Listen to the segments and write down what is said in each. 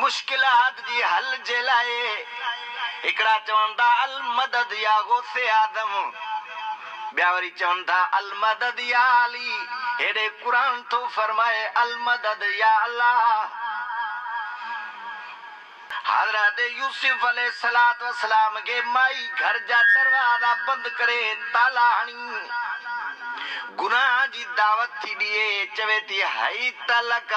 मुश्किलात जी हल जे लाए हिकड़ा चवन था अल मदद या गौसे आदम, ॿिया वरी चवन था अल मदद या अली। हेॾे कुरान तो फरमाए अल मदद या अल्लाह। हजरत यूसुफ अलैहिस्सलात वस्सलाम के माई घर जा दरवाजा बंद करे ताला हणी गुनाह जी दावत थी दिए चवे थी हई तलक।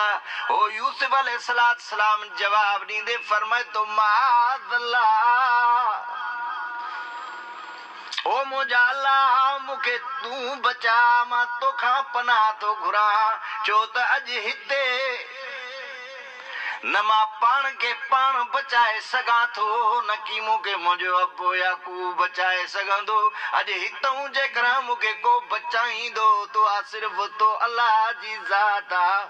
ओ यूसुफ अलैहिस्सलात सलाम जवाब दींदे फरमाए तो माअल्लाह, ओ मुंहिंजा अल्लाह मूंखे तूं बचा, मां तोखां पनाह थो घुरां। छो त अॼु हिते न मां पाण खे पाण बचाए सघां थो, न की मूंखे मुंहिंजो अबो याकूब बचाए सघंदो। अॼु हितां जेकर मूंखे को बचाईंदो तो आ सिर्फ़ तो अल्लाह जी ज़ात आ।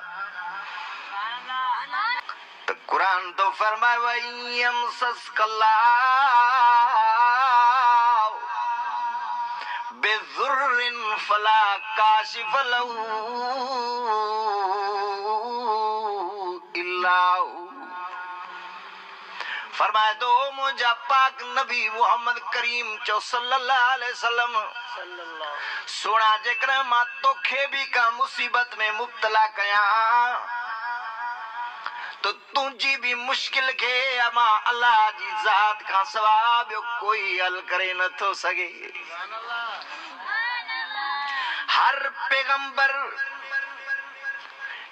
त कुरान तो फरमाए वयम सस्कल्लाह बेज़ुर्रिन फला काशिफ लहू इल्लाहू। फरमाए तो मुझा पाक नबी मोहम्मद करीम चो सल्लल्लाहु अलैहि वसल्लम सोना जेकर मां तोखे भी का मुसीबत में मुब्तला कया तो तुझी भी मुश्किल के अमा अल्लाह जी ज़ात का सवा ॿियो कोई हल करे न थो सके। हर पैगंबर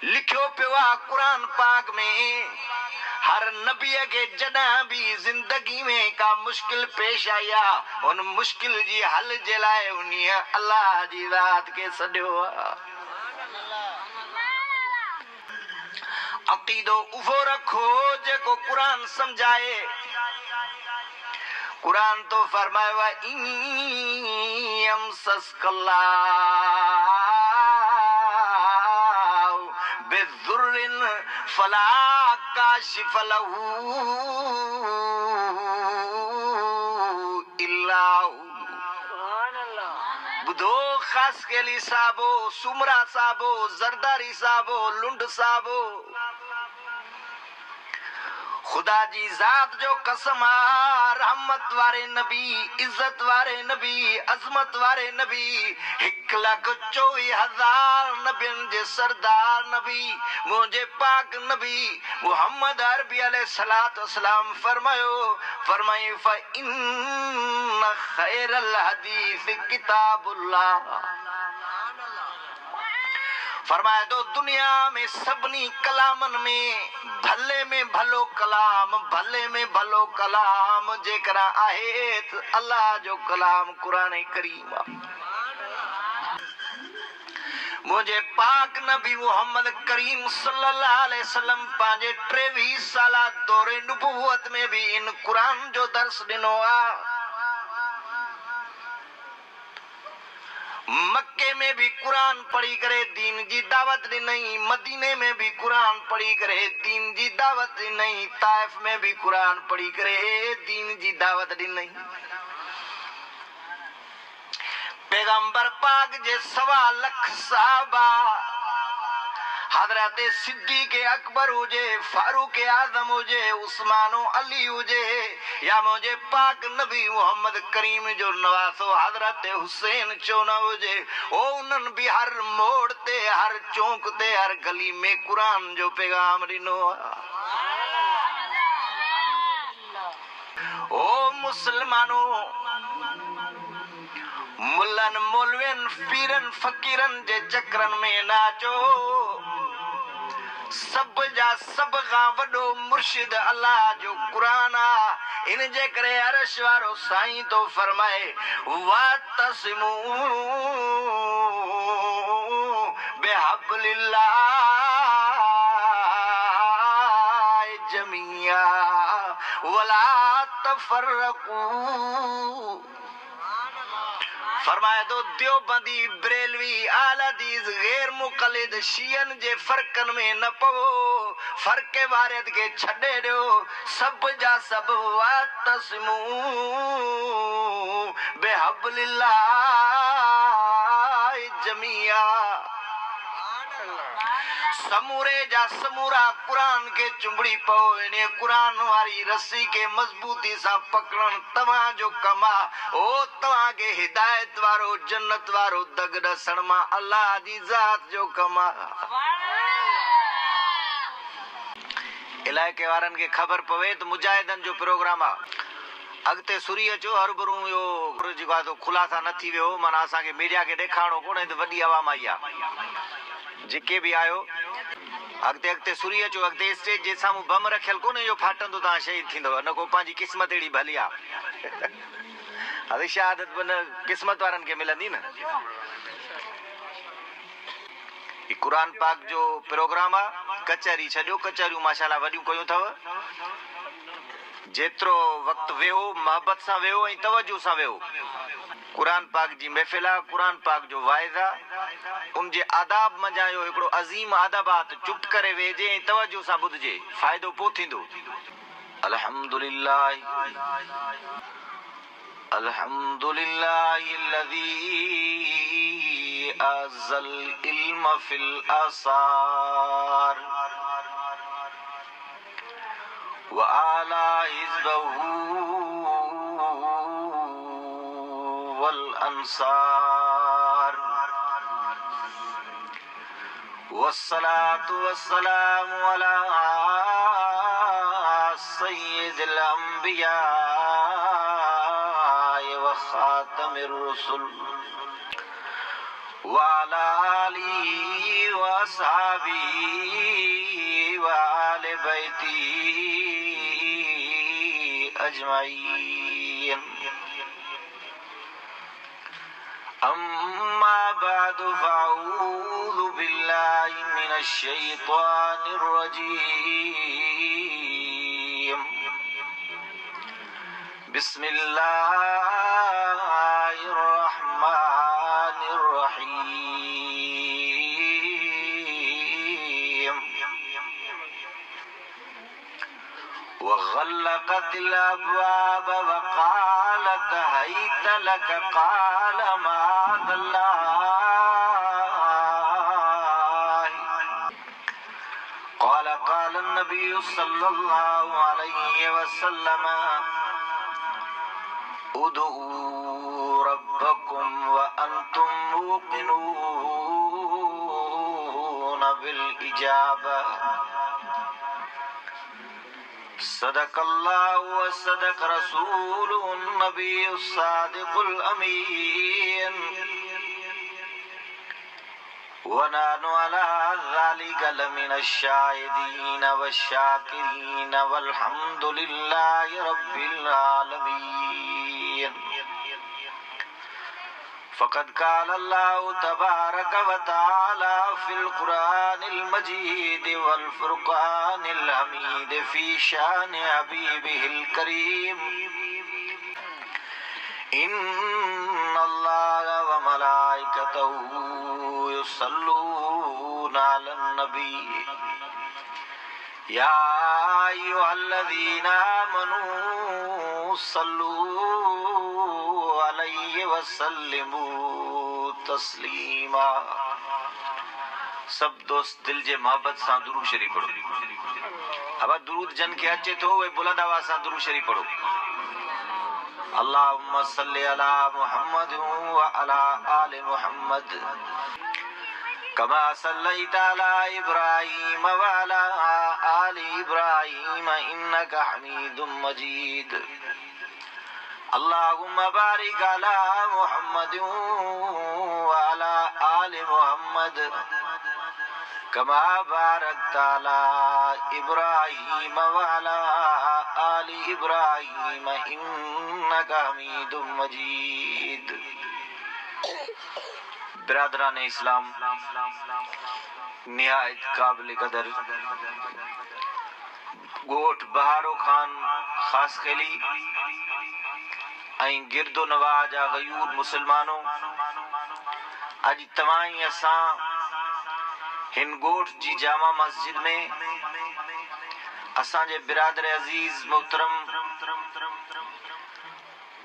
लिखियो पियो आहे कुरान पाक में, हर नबी के जॾहिं भी जिंदगी में का मुश्किल पेश आई आहे उन मुश्किल जी हल जे लाइ उन अल्लाह जी ज़ात के सॾियो आहे। अक़ीदो उहो रखो जेको कुरान समझाए। कुरान तो फरमाए व यमसस्कल्लाहु बिज़ुर्रिन फला काशिफ लहू इल्लाहू। बुधो खास के लिए साहबो, सुमरा साहबो, जरदारी साहबो, लुंड साहबो, खुदा जी ज़ात जो कसम आ, रहमत वारे नबी, इज्जत वारे नबी, अजमत वारे नबी, 1,24,000 नबियन जे सरदार नबी मुझे पाक नबी मोहम्मद अरबी अलैहिस्सलातु वस्सलाम फरमाई फ इन खैरल हदीस किताबुल्लाह। फरमाए तो दुनिया में सबनी कलामन में भले में भलो कलाम, भले में भलो कलाम जेकरा आहे अल्लाह जो कलाम कुरान करीम। मुझे पाक नबी मोहम्मद करीम सल्लल्लाहु अलैहि वसल्लम पांजे 23 साला दौरे नबूवत में भी इन कुरान जो दर्स दिनो आ। मक्के में भी कुरान पढ़ी करे दीन जी दावत ॾिनई, मदीने में भी कुरान पढ़ी करे दीन जी दावत ॾिनई, ताइफ में भी कुरान पढ़ी करे दीन जी दावत ॾिनई। पैगंबर पाक जे 1.25 लाख सहाबा हजरत सिद्दीक अकबर हुजे, फारूक आजम हुजे, उस्मानो अली हुजे या मुझे पाक नबी मोहम्मद करीम जो नवासो हजरत हुसैन चो न हुजे, ओ उन्हनि भी हर मोड़ ते, हर चौक ते, हर गली में कुरान जो पैगाम ॾिनो। ओ मुसलमानो, मुल्लन मौलवियन पीरन फकीरन जे चक्रन में नाचो, सब जा सब खां वॾो मुर्शिद अल्लाह जो कुरान आ। इन जे करे अर्श वारो साईं तो फरमाए वातसिमू बिहब्लिल्लाह जमिया वला तफर्रकू। फरमाए तो देवबंदी बरेलवी आलादीज गैर मुकलिद शियन जे फर्कन में न पवो, फर्क वारियत के छड़े दो, सब जा सब वातसिमू बिहब्लिल्लाह जमिया। समूरे जा समूरा कुरान के चुंबड़ी पो इने कुरान वारी रस्सी के मजबूती सा पकड़न तवा जो कमा ओ तवा के हिदायत वारो जन्नत वारो दग दसण मा अल्लाह जी जात जो कमा। इलाके वारन के खबर पवे तो मुजाहिदन जो प्रोग्राम आ अगते सूर्य जो हर बरू यो जेको तो खुलासा न थी वियो माना असा के मीडिया के देखाणो कोने तो वडी आवाम आई आ जेके भी आयो अगते अगते सूर्य जो अगते स्टेज जे सामू बम रखियल कोने जो फाटंदो ता शहीद थींदो न को पांजी किस्मत एड़ी भली आ अरे शहादत बन किस्मत वारन के मिलंदी न। कुरान पाक जो प्रोग्राम आ कचहरी छो कचहरियों माशाल्लाह वडियूं कयूं थव जेतरो वक्त वेहो मोहब्बत सा वेहो ऐं तवज्जो सा वेहो कुरान पाक जी महफिल आ कुरान पाक जो वाइदा उन जे आदाब मजा यो एकड़ो अजीम आदाबात चुप करे वेजे ऐं तवज्जो सा बुधजे फायदो पो थींदो। अल्हम्दुलिल्लाह अल्हम्दुलिल्लाहिल्लज़ी अज़ल इल्म फिल आसार व आला हिज़्बहू वल अंसार वस्सलातु वस्सलामु अला सय्यिदिल अंबिया व खातमिर रुसुल व अला आलिहि व अस्हाबिहि व आले बैति अजमाइन। अम्मा बादु फ़अऊज़ु बिल्लाहि मिनश शैतानिर रजीम। बिस्मिल्लाहिर रहमानिर रहीम। वग़ल्लक़तिल अब्वाब वक़ालत हैत लक क़ाल माअज़ल्लाह क़ाल क़ाल नबी सल्लल्लाहु अलैहि वसल्लम उदू रब्बकुम व अंतुम मूक़िनून बिल इजाबा। सदक़ल्लाहु व सदक़ रसूलुहुन नबियुस सादिक़ुल अमीन व नहनु अला ज़ालिका लमिनश शाहिदीन वश्शाकिरीन वल्हम्दुलिल्लाहि रब्बिल आलमीन। फ़क़द क़ाल अल्लाहु तबारक व तआला फ़िल क़ुरानिल मजीद वल फ़ुरक़ानिल हमीद फ़ी शान हबीबिहिल करीम। इन्नल्लाहा व मलाइकतहू युसल्लूना अलन नबी या अय्युहल्लज़ीना आमनू सल्लू अलैहि वसल्लिमू तस्लीमा। सब दोस्त दिल जे मोहब्बत सा दुरूद शरीफ पढ़ो। अब दुरूद जन के अचे तो वे बुलंद आवाज सा दुरूद शरीफ पढ़ो। अल्लाहुम्मा सल्लि अला मुहम्मद व अला आलि मुहम्मद कमा सल्लैता अला इब्राहीम व अला आलि इब्राहीम इन्नका हमीदुम मजीद। अल्लाहुम्मा बारिक अला मुहम्मद व अला आलि मुहम्मद कमा बारकता अला इब्राहीम व अला आलि इब्राहीम इन्नका हमीदुम मजीद। बिरादरान इस्लाम, निहायत काबिल कदर गोठ बहारो खान खास खेली ऐं गिरदो नवाज गयूर मुसलमानों अज तमाही असां हिन गोठ जी जामा मस्जिद में असांजे बिरादर अजीज मोहतरम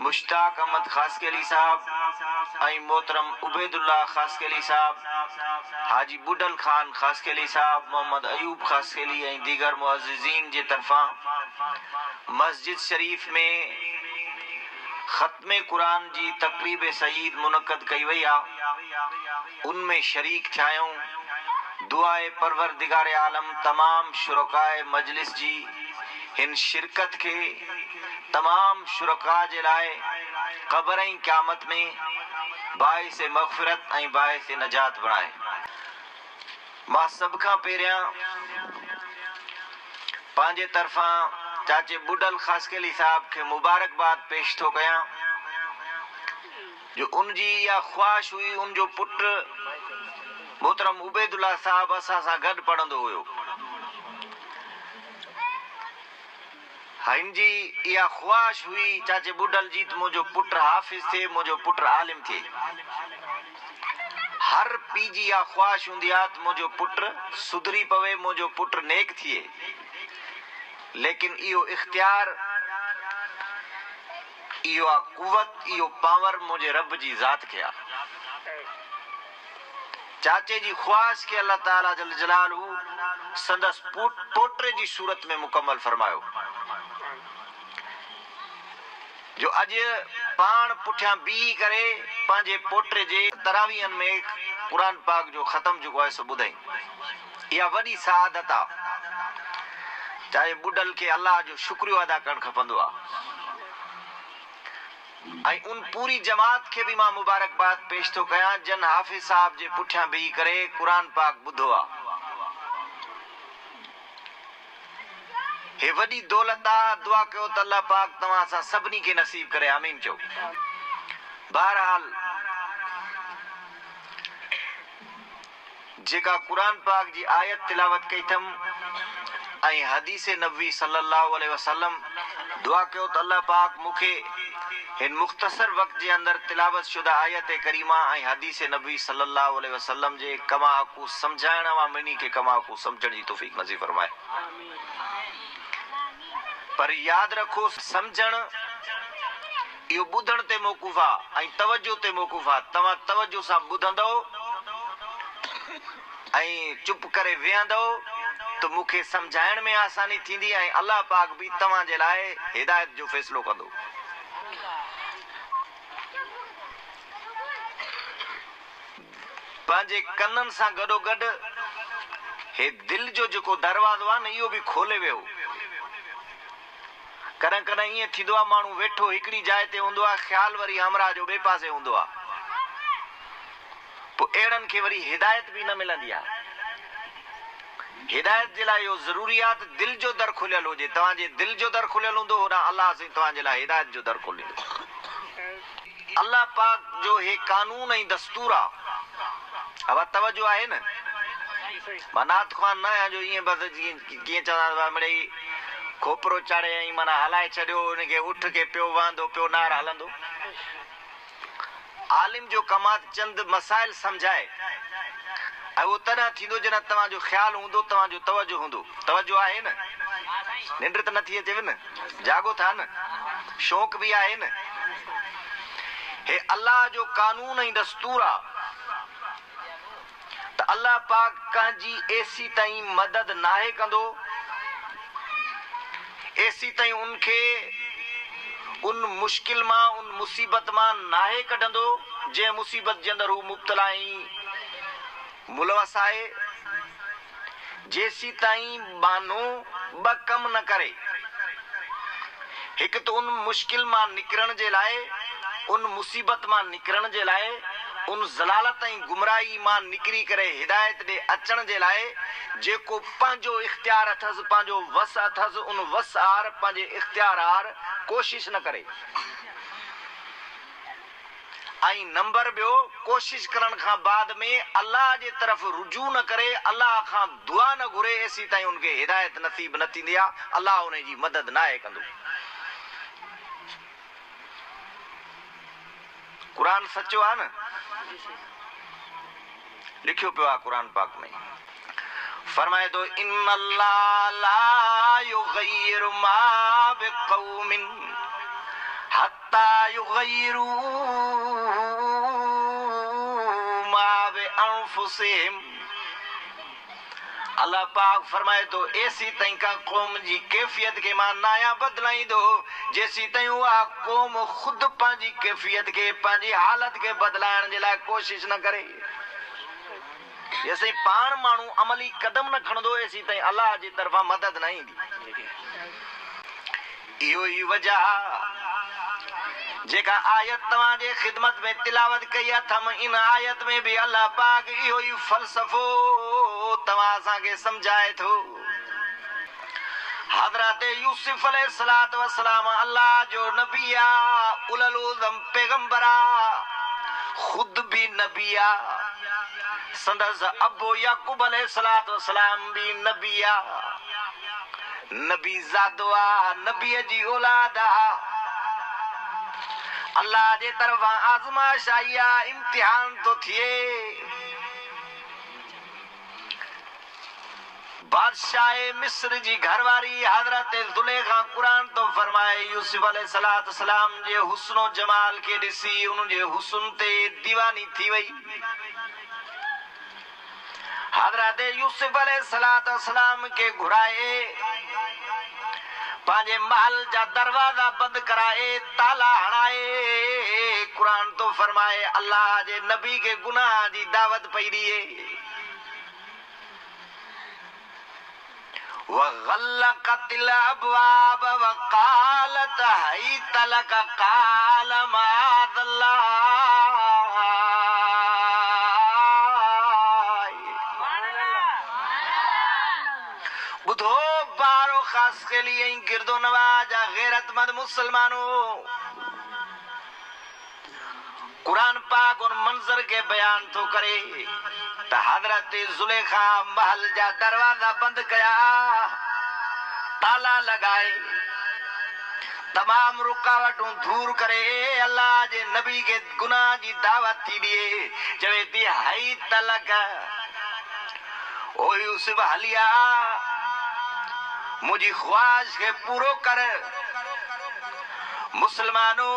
मुश्ताक अहमद खासकेली साहब ऐं मोहतरम उबैदुल्लाह खासकेली साहब, हाजी बुडल खान खासकेली साहब, मोहम्मद अयूब खासकेली ऐं दीगर मुअज़्ज़िज़ीन जे तरफां मस्जिद शरीफ में ख़त्मे कुरान जी तक़रीब सईद मुनक़द कई वई आहे। उनमें शरीक थियायूं। दुआए परवरदिगार आलम तमाम शुरकाए मजलिस जी हिन शिरकत के तमाम शुरका जे लाए क़ब्र ऐं क़यामत में बाइस मग़फ़िरत ऐं बाइस नजात बणाए। मां सब खां पहिरियां पंहिंजे तरफ़ां चाचे बुडल खासकेली साहब के मुबारकबाद पेश थो कयां जो उनजी इहा ख़्वाहिश हुई। उनजो पुट मोहतरम उबैदुल्लाह साहब असां सां गॾु पढ़ंदो हुयो। हिन जी इहा ख़्वाहिश हुई चाचे बुडल जी त मुंहिंजो पुट हाफ़िज़ थिए, मुंहिंजो पुट आलिम थिए। हर पीउ जी इहा ख़्वाहिश हूंदी आहे त मुंहिंजो पुट सुधरी पवे, मुंहिंजो पुट नेक थिए। लेकिन इहो इख़्तियार, इहो कुवत, इहो पावर मुंहिंजे रब जी ज़ात खे आहे। चाचे जी ख़्वाहिश के अल्लाह ताला जल जलालहू संदस पोटे जी सूरत में मुकम्मल फरमायो जो अॼु पाण पुठियां बीही करे पंहिंजे पोटे जे तरावीहनि में कुरान पाक जो ख़त्म जेको आहे सो ॿुधई। इहा वॾी सआदत आहे। चाहे बुडल के अल्लाह जो शुक्रियो अदा करणु खपंदो आहे। ऐं उन पूरी जमात के भी मां मुबारकबाद पेश थो कयां जन हाफ़िज़ साहब जे पुठियां बीही करे कुरान पाक ॿुधो आहे। हे वॾी दौलत आहे। दुआ कयो त अल्लाह पाक तव्हां सां सभिनी खे नसीब करे, आमीन चओ। बहरहाल जेका कुरान पाक जी आयत तिलावत कई थम ऐं हदीस नबी सल्लल्लाहु अलैहि वसल्लम, दुआ कयो त अल्लाह पाक मूंखे हिन मुख़्तसर वक्त जे अंदर तिलावत शुदा आयत करीमा ऐं हदीस नबी सल्लल्लाहु अलैहि वसल्लम जे कमाकू समझाइण वामिनी के कमाकू समझण जी तौफ़ीक़ नसीब फरमाए। पर याद रखो, समझण इहो ॿुधण ते मौक़ूफ़ आहे ऐं तवज्जो ते मौक़ूफ़ आहे। तव्हां तवज्जो सां ॿुधंदो ऐं चुप करे वेहंदो तो मूंखे समझाइण में आसानी थींदी ऐं अल्लाह पाक भी तव्हां जे लाइ हिदायत जो फ़ैसिलो कंदो। पंहिंजे कननि सां गॾोगॾु हे दिल जो जेको दरवाज़ो आहे न, इहो बि खोले वियो। कॾहिं कॾहिं ईअं थींदो आहे माण्हू वेठो हिकिड़ी जाइ ते हूंदो आहे, ख़्याल वरी हमरा जो ॿिए पासे हूंदो आहे। पोइ अहिड़नि खे वरी हिदायत बि न मिलंदी आहे। हिदायत जे लाइ इहो ज़रूरी आहे त दिल जो दर खुलियल हुजे। तव्हांजे दिल जो दर खुलियल हूंदो, होॾां अलाह साईं तव्हांजे लाइ हिदायत जो दर खोलींदो। अल्लाह पाक जो हे कानून ऐं दस्तूर आहे। अब तवज्जो आहे न। मां नात ख़्वान न आहियां जो ईअं बसि कीअं चवंदा मिड़ई खोपरो चाढ़े ऐं माना हलाए छॾियो, उनखे उठ के पियो वहंदो, पियो नार हलंदो। आलिम जो कम आहे चंद मसाइल समझाए ऐं उहो तॾहिं थींदो जॾहिं तव्हांजो ख़्याल हूंदो, तव्हांजो तवज्जो हूंदो। तवज्जो आहे न? निंड त नथी अचेव न? जागो था न? शौक़ बि आहे न? हे अल्लाह जो कानून ऐं दस्तूर आहे त अल्लाह पाक कंहिंजी एसी ताईं मदद नाहे कंदो, एसी ताईं उनखे उन मुश्किल मां, उन मुसीबत मां नाहे कढंदो जंहिं मुसीबत जे अंदरि हू मुब्तला ऐं मुलवस आहे, जेसी ताईं बानो ॿ कम न करे। हिकु त उन मुश्किल मां निकिरण जे लाइ, उन मुसीबत मां निकिरण जे लाइ, उन ज़लालत ऐं गुमराही मां निकिरी करे हिदायत ॾे अचण जे लाइ जेको पंहिंजो इख़्तियार अथसि, पंहिंजो वस अथसि, उन वस आर पंहिंजे इख़्तियार आर कोशिश न करे। ऐं नंबर ॿियो, कोशिश करण खां बाद में अल्लाह जे तरफ़ रुजू न करे, अल्लाह खां दुआ न घुरे, एसी ताईं उनखे हिदायत नसीब न थींदी आहे। अल्लाह उन जी मदद नाहे कंदो। कुरान सचो आहे न? लिखियो पियो आहे कुरान पाक में। फरमाए तो इन्नल्लाह ला युग़य्यिरु मा बिक़ौमिन हत्ता हत्ता युगय्यिरू मा बिअन्फुसिहिम। अल्लाह पाक फरमाए तो ऐसी तई का कौम जी कैफियत के मां नाया बदलाई दो जैसी तई वह कौम खुद पांजी कैफियत के पांजी हालत के बदलाण जे लाइ कोशिश न करे। जैसे पान मानू अमली कदम न खणदो ऐसी तई अल्लाह जी तरफा मदद न ईंदी। इहो ही वजह जेका आयत तवां जे खिदमत में तिलावत कई अथम इन आयत में भी अल्लाह पाक इहो ही फलसफो तवां असांखे समझाए थो। हज़रत यूसुफ अलैहिस्सलातु वस्सलाम अल्लाह जो नबी आ, उलुल उज़्म पैगंबर आ, खुद भी नबी आ। संदस अबू याकूब अलैहिस्सलातु वस्सलाम भी नबी आ, नबी ज़ादो आ, नबी जी औलाद आ। अल्लाह जे तरफा आज़माइश आई आ, इम्तिहान तो थिए। बादशाह मिस्र जी घरवारी हजरत ज़ुलेखा कुरान तो फरमाए यूसुफ अलैहिस्सलातु वस्सलाम जे हुस्नो जमाल के ॾिसी उन जे हुस्न ते दीवानी थी वई। हजरत यूसुफ अलैहिस्सलातु वस्सलाम के घुराए पांजे महल जा दरवाजा बंद कराए ताला हणाए। कुरान तो फरमाए अल्लाह जे नबी के गुनाह जी दावत पई ॾिए। वग़ल्लक़तिल अबवाब वक़ालत हैत लक क़ाल माअज़ल्लाह। बुधो बारो खास के लिए गिरदो नवाज गैरतमंद मुसलमानों, कुरान पाक उन मंजर के बयान तो करे त हजरत ज़ुलेखा महल जा दरवाजा बंद कया, ताला लगाए, तमाम रुकावटों दूर करे। अल्लाह जे नबी के गुनाह जी दावत थी दिए चवे थी हई तलक ओ यूसुफ हलिया मुझी ख्वाहिश के पूरो कर। मुसलमानों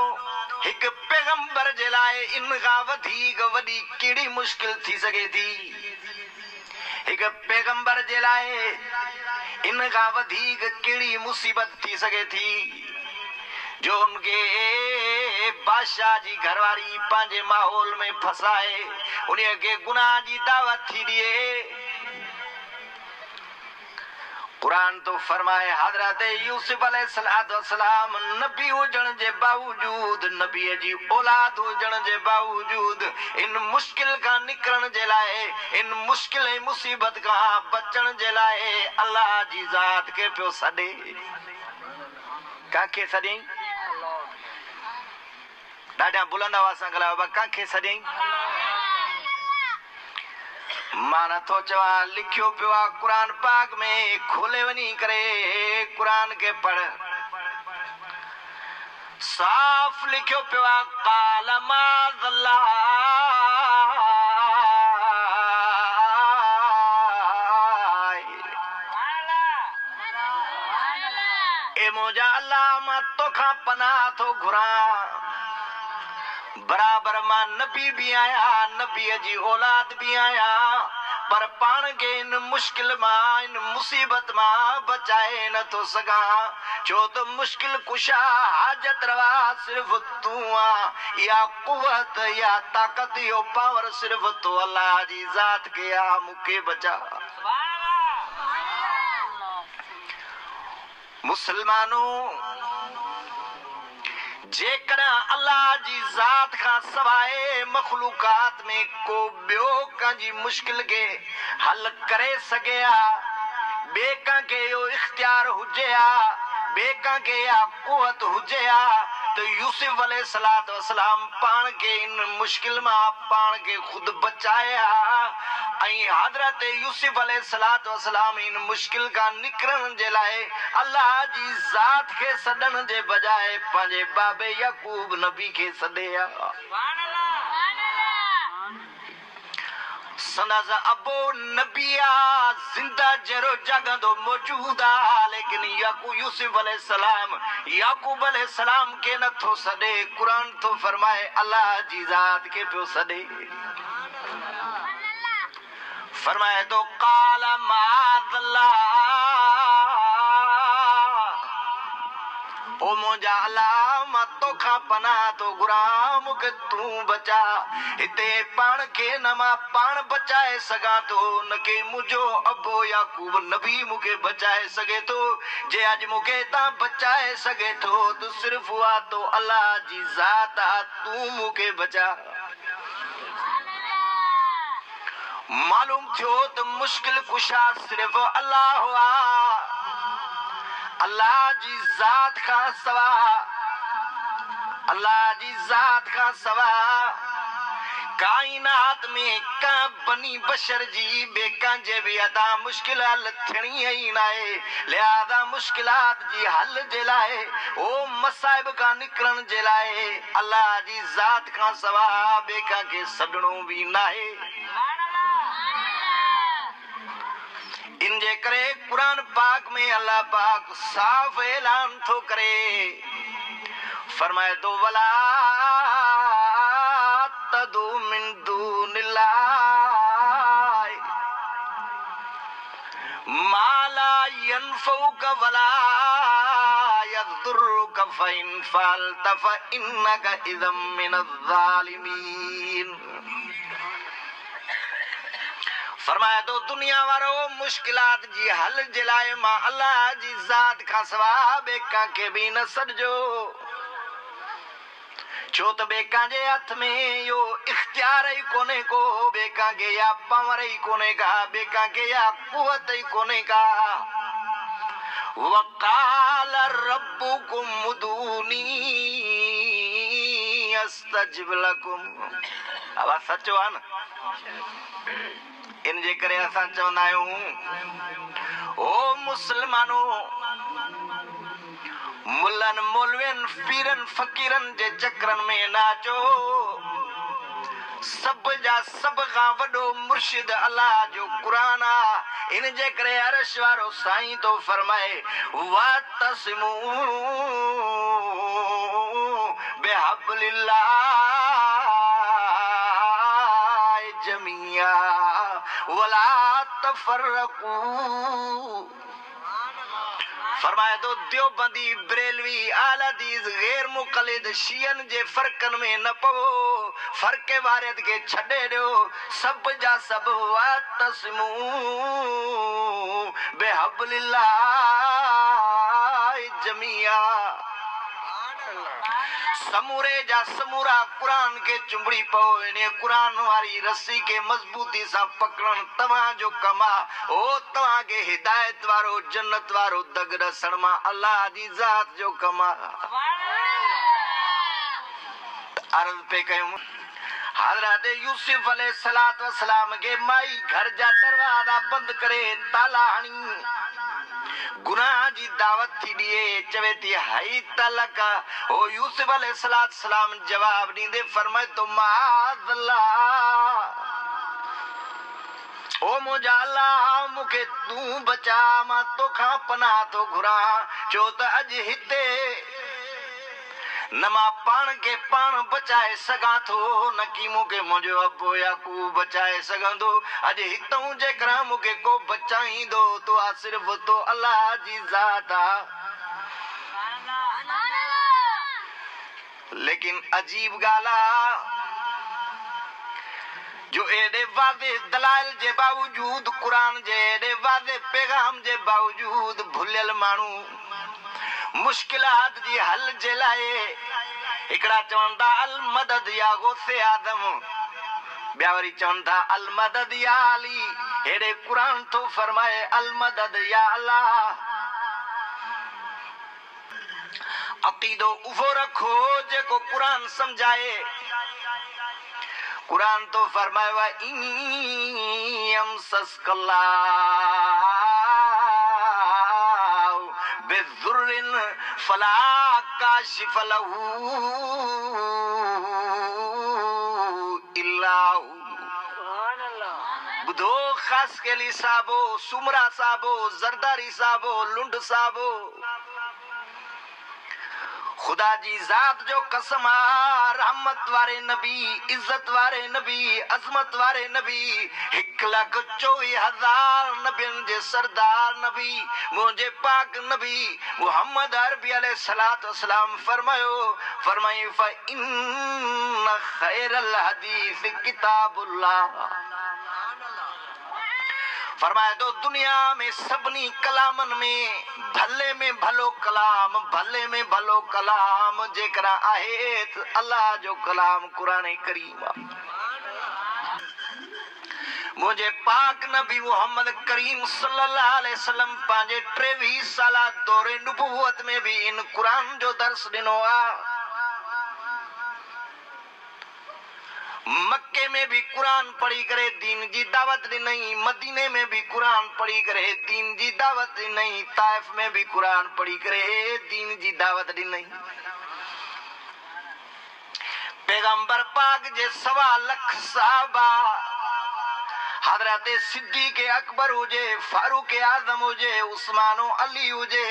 एक पैगंबर जे लाए इनका वधीक वडी केड़ी मुश्किल थी सके थी। एक पैगंबर जे लाए इनका वधीक केड़ी मुसीबत थी सके थी जो उनके बादशाह जी घरवारी पांजे माहौल में फसाए उन्हें के गुनाह जी दावत थी दिए। कुरान तो फरमाए हजरत यूसुफ अलैहिस्सलातु वस्सलाम नबी हुजण जे बावजूद, नबी जी औलाद हुजण जे बावजूद इन मुश्किल का निकरण जे लाए, इन मुश्किल मुसीबत का बचण जे लाए अल्लाह जी जात के पियो सॾे। काके सॾई? ॾाढा बुलंद आवाज़ सां ॻाल्हायो बाबा, काके सॾई? माना तो चवा लिखियो पियो आहे कुरान पाक में, खोले वनी करे कुरान के पढ़, साफ लिखियो पियो आहे क़ाल माअज़ल्लाह। ए मुंहिंजा अल्लाह मां तोखां पनाह थो घुरां। बराबर मां नबी भी आया, नबी जी औलाद भी आया, पर पान के इन मुश्किल मां इन मुसीबत मां बचाए न तो सगा। छो तो मुश्किल कुशा हाजत रवा सिर्फ तू आ, या कुवत या ताकत यो पावर सिर्फ तो अल्लाह जी जात के आ मुके बचा। मुसलमानों जेकर अल्लाह जी जात का सवाए मखलूकात में को बियो कंजी मुश्किल के हल करे सके आ, बेका के यो इख्तियार हुजे आ, बेका के या कुवत हुजे आ, तो यूसुफ अलैहिस्सलातु वस्सलाम पान के इन मुश्किल में पान के खुद बचाया। हजरत यूसुफ अलैहिस्सलातु वस्सलाम इन मुश्किल का निकरण जे लाए अल्लाह जी जात के सदन जे बजाय पंजे बाबे याकूब नबी के सदे। संदाज़ अबो नबिया जिंदा जरो जगह दो मौजूदा, लेकिन यूसुफ अलैहिस्सलाम याकूब अलैहिस्सलाम के न थो सदे। कुरान तो फरमाए अल्लाह जी जात के पियो सदे। फरमाए तो काला माज़ल्लाह ओ मुंहिंजा अल्लाह मां तोखां पनाह तो घुरां, मूंखे तूं बचा। हिते पाण खे न मां पाण बचाए सघां थो, न के मुंहिंजो अबो याकूब नबी मूंखे बचाए सघे थो। जे अॼु मूंखे हितां बचाए सघे थो त सिर्फ़ उहा तो अल्लाह जी ज़ात आहे, तूं मूंखे बचा। मालूम थियो त मुश्किल कुशा सिर्फ़ अल्लाह हुआ। अल्लाह जी ज़ात खां सवा, अल्लाह जी ज़ात खां सवा काइनात में का बनी बशर जी बेका जे भी अदा मुश्किल हल थियणी ही नाहे। लिहाज़ा मुश्किलात जी हल जे लाए ओ मसाइब का निकरण जे लाए अल्लाह जी ज़ात खां सवा बेका के सदणो भी नाहे। इनजे करे कुरान पाक में अल्लाह पाक साफ ऐलान थो करे। फरमाए तो वला तदू मिन दूनिल्लाह माला यनफउक वला यदुर्रुक फइन फअलत फइन्नक इज़म मिनज़्ज़ालिमीन। फरमाए तो दुनिया वारो मुश्किलात जी हल जे लाए मां अल्लाह जी ज़ात खां सवा बेका के भी न सॾजो, छो त बेका जे हथ में यो इख्तियार ही कोने को, बेका के या पावर ही कोने का, बेका के या कुवत ही कोने का। वक़ाल रब्बुकुम उदूनी अस्तजिब लकुम। अब सचो आहे न, इनजे करे असां चवंदा आहियूं ओ मुस्लमानो, मुल्लन मौलवियन पीरन फकीरन जे चकरन में ना अचो। सब जा सब खां वॾो मुर्शिद अल्लाह जो क़ुरान आ। इनजे करे अर्श वारो साईं तो फरमाए वातसिमू बिहब्लिल्लाह जमिया वला तफर्रकू। फरमाए तो देवबंदी बरेलवी आला हदीस गैर मुक़ल्लिद शियन जे फर्कन में न पवो, फर्क वारियत के छॾे ॾियो। सब जा सब वातसिमू बिहब्लिल्लाह जमिया। समूरे जा समूरा कुरान के चुंबड़ी पओ, इने कुरान वारी रस्सी के मजबूती सां पकड़न तव्हां जो कमा। ओ तव्हां के हिदायत वारो जन्नत वारो दग ॾसण मां अल्लाह जी ज़ात जो कमा। अर्ज़ पे कयूं हज़रत यूसुफ अलैहिस्सलात वस्सलाम के माई घर जा दरवाजा बंद करे ताला हणी गुनाह जी दावत थी दिए, चवे थी हई तलक। ओ यूसुफ अलैहिस्सलाम जवाब दींदे फरमाए तो माज़ल्लाह ओ मुंहिंजा अल्लाह मूंखे तूं बचा, मां तोखां पनाह थो घुरां। छो त अॼु हिते न मां पाण के पाण बचाए सघां थो, न की मूंखे मुंहिंजो अबो याकूब बचाए सघंदो। अॼु हितां जेकॾहिं मूंखे को बचाईंदो तो आ सिर्फ़ तो अल्लाह जी ज़ात आ। लेकिन अजीब ॻाल्हि आ जो एॾे वाज़े दलाइल जे बावजूद, कुरान जे एॾे वाज़े पैगाम जे बावजूद भुलियल माण्हू मुश्किलात जी हल जे लाइ हिकिड़ा चवनि था अल मदद या गौसे आदम, ॿिया वरी चवनि था अल मदद या अली। हेॾे कुरान थो फरमाए अल मदद या अल्लाह। अक़ीदो उहो रखो जेको कुरान सम्झाए। कुरान तो फरमाए व यमसस्कल्लाहु बिज़ुर्रिन फला काशिफ लहू इल्ला हू। बुधो खास के लिए साबो, सुमरा साबो, जरदारी साबो, लुंड साबो। खुदा जी जात जो कसम आ, रहमत वारे नबी, इज्जत वारे नबी, अजमत वारे नबी, 1,24,000 नबियन जे सरदार नबी मुझे पाक नबी मुहम्मद अरबी अलैहिस्सलातु वस्सलाम फरमाई फ इन खैरल हदीस किताबुल्लाह। फरमाया तो दुनिया में सबनी कलामन में भले में भलो कलाम, भले में भलो कलाम जेकरा आहे अल्लाह जो कलाम कुरान करीम। मुझे पाक नबी मुहम्मद करीम सल्लल्लाहु अलैहि वसल्लम पांजे 23 साला दौरे नबुवत में भी इन कुरान जो दर्स दिनो आ। मक्के में भी कुरान पढ़ी करे दीन जी दावत दी नहीं, मदीने में भी कुरान पढ़ी करे दीन जी दावत दी नहीं, ताइफ में भी कुरान पढ़ी करे दीन जी दावत दी नहीं। पैगंबर पाक जे 1.25 लाख साहबा, हजरत सिद्दीक अकबर हुजे, फारूक आजम हुजे, उस्मानो अली हुजे,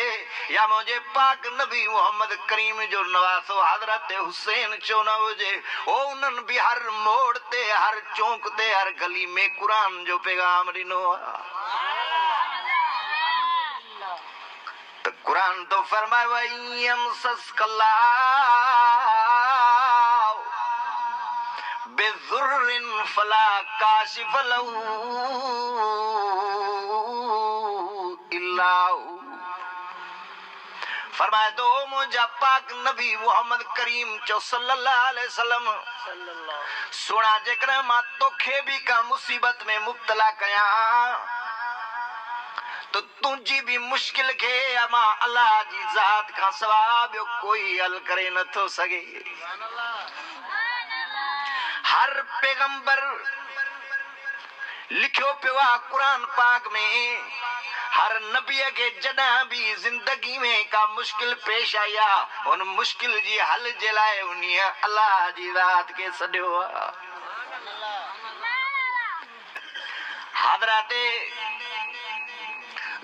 या मुझे पाक नबी मोहम्मद करीम जो नवासो हजरत हुसैन चो न हुजे, ओ उन्हनि भी हर मोड़ ते, हर चौक ते, हर गली में कुरान जो पैगाम ॾिनो। तो कुरान तो फरमाए वयम सस्कल्ला बेजुर्रिन फला काशिफ लहू इल्ला हू। फरमाए तो मुझा पाक नबी मुहम्मद करीम चो सल्लल्लाहु अलैहि वसल्लम सुना जेकर मां तोखे भी का मुसीबत में मुब्तला कया तो तुझी भी मुश्किल के अमा अल्लाह जी जात का सवा ॿियो कोई हल करे न थो सके। हर पैगंबर लिखियो पियो आहे कुरान पाक में, हर नबी के जॾहिं भी जिंदगी में का मुश्किल पेश आई आहे उन मुश्किल जी हल जे लाइ उन अल्लाह जी ज़ात के सॾियो आहे। हज़रत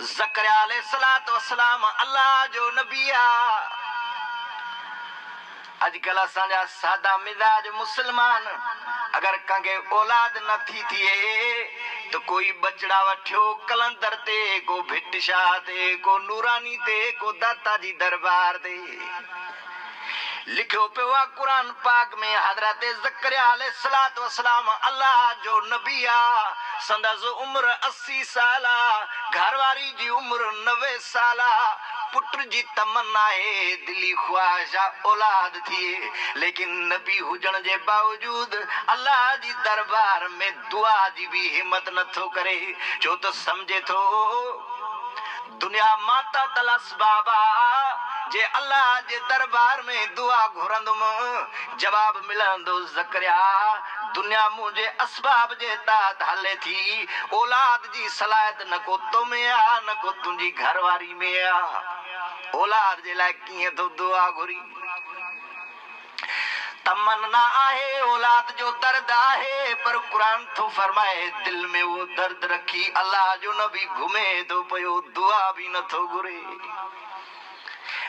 ज़करिया अलैहिस्सलातु वस्सलाम अल्लाह जो नबी आहे। अजकल असांजा सादा मिजाज मुसलमान अगर कंगे औलाद न थी थिए तो कोई बचड़ा वठियो कलंदर ते, को भिटशाह ते, को नूरानी ते, को दाता जी दरबार ते। लिखियो पियो आहे कुरान पाक में हजरत ज़करिया अलैहिस्सलातु वस्सलाम अल्लाह जो नबी आ। संदस उम्र 80 साल, घरवारी जी उम्र 90 साल, पुत्र जी तमन्ना है, दिली ख्वाहिश औलाद थी, लेकिन नबी हुजण जे बावजूद अल्लाह जी दरबार में दुआ जी भी हिम्मत न थो करे, छो तो समझे थो दुनिया माता तलस बाबा जे अल्लाह जे दरबार में दुआ घुरंदुम जवाब मिलंदो। ज़करिया दुनिया मुझे असबाब जे तात हले थी, औलाद जी सलाहियत न को तो में आ न को तुंहिंजी घरवारी में आ। औलाद जे लाइ कीअं तो दुआ घुरी? तमन्ना आहे औलाद जो दर्द आहे, पर कुरान तो फरमाए दिल में वो दर्द रखी अल्लाह जो नबी घुमे तो पयो दुआ भी न थो घुरे।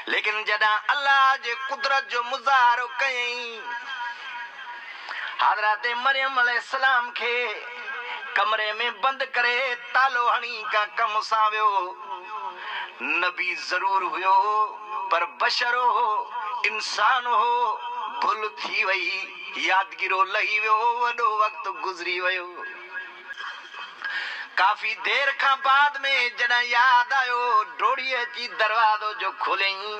लेकिन जॾहिं अल्लाह जे कुदरत जो मुज़ाहरो कयई, हज़रत मरियम अलैहिस्सलाम के कमरे में बंद करे तालो हणी का कम सां वियो। नबी जरूर हुयो पर बशर हो, इंसान हो, भुल थी वई, यादगिरो लही वियो, वॾो वक्त गुज़री वियो। काफी देर का बाद में जॾहिं याद आयो डोड़ी अची दरवाजो जो खोलियई,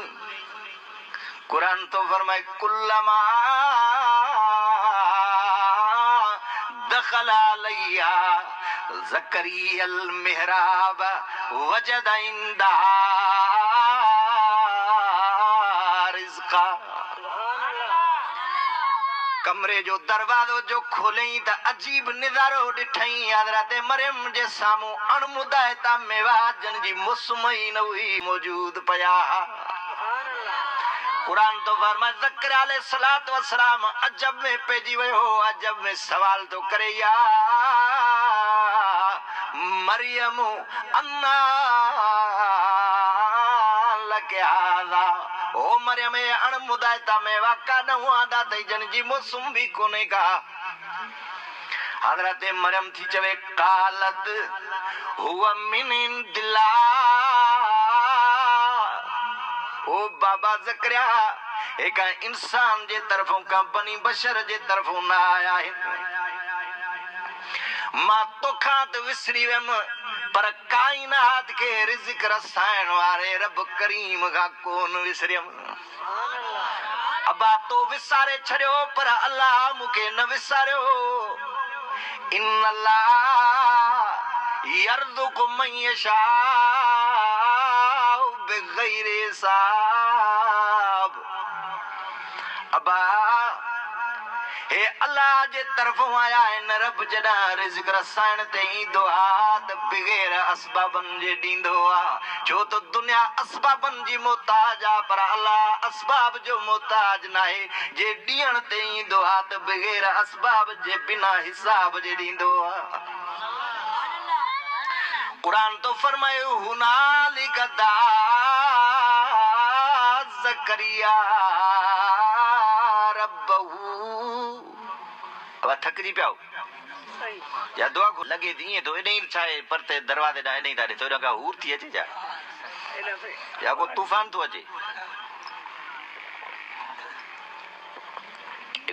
कुरान तो फरमाए कुल्लमा दखल अलैहा ज़करियल मिहराब वजद इंदहा रिज़्क़ा। कमरे जो दरवाजो जो खोलई त अजीब नज़ारो ॾिठई। हज़रत मरियम जे साम्हूं अणमुदायता मेवा जन जी मुस्मई न हुई मौजूद पया। कुरान तो फरमाए ज़करिया अलैहिस्सलातु वस्सलाम अजब में पइजी वियो, अजब में सवाल तो करे या मरियम अन्ना लके हादा ओ मरियम अण मुदायता में वाका न हुआ दा तई जन जी मौसम भी कोने का हजरत मरियम थी चवे कालत हुआ मिन इंदिल्ला ओ बाबा ज़करिया एक इंसान जे तरफों का बनी बशर जे तरफों ना आया है मां तो खात विसरी वम पर कायनात के रिज़्क़ रसायण वारे रब करीम का कोन विसरियम अबा तो विसारे छड़ियो पर अल्लाह मुके न विसारियो इन्नल्लाह यर्ज़ुक़ु मन यशा बिग़ैरि हिसाब अबा हे अल्लाह जे तरफों आया है न रब जडा रिज़्क़ रसायण ते ईंदो आ त बगैर असबाबन जे ॾींदो आ छो तो दुनिया असबाबन जी मोहताज आ पर अल्लाह असबाब जो मोहताज नाहे जे ॾियण ते ईंदो आ त बगैर असबाब जे बिना हिसाब जे ॾींदो आ कुरान तो फरमायो हुनालिका दा ज़करिया रब्बहू अब थकजी पिया या दुआ को लगे दिए तो इने छाए परते दरवाजे ना इने दारे तो का हूर थी अचे जा या को तूफान तो अचे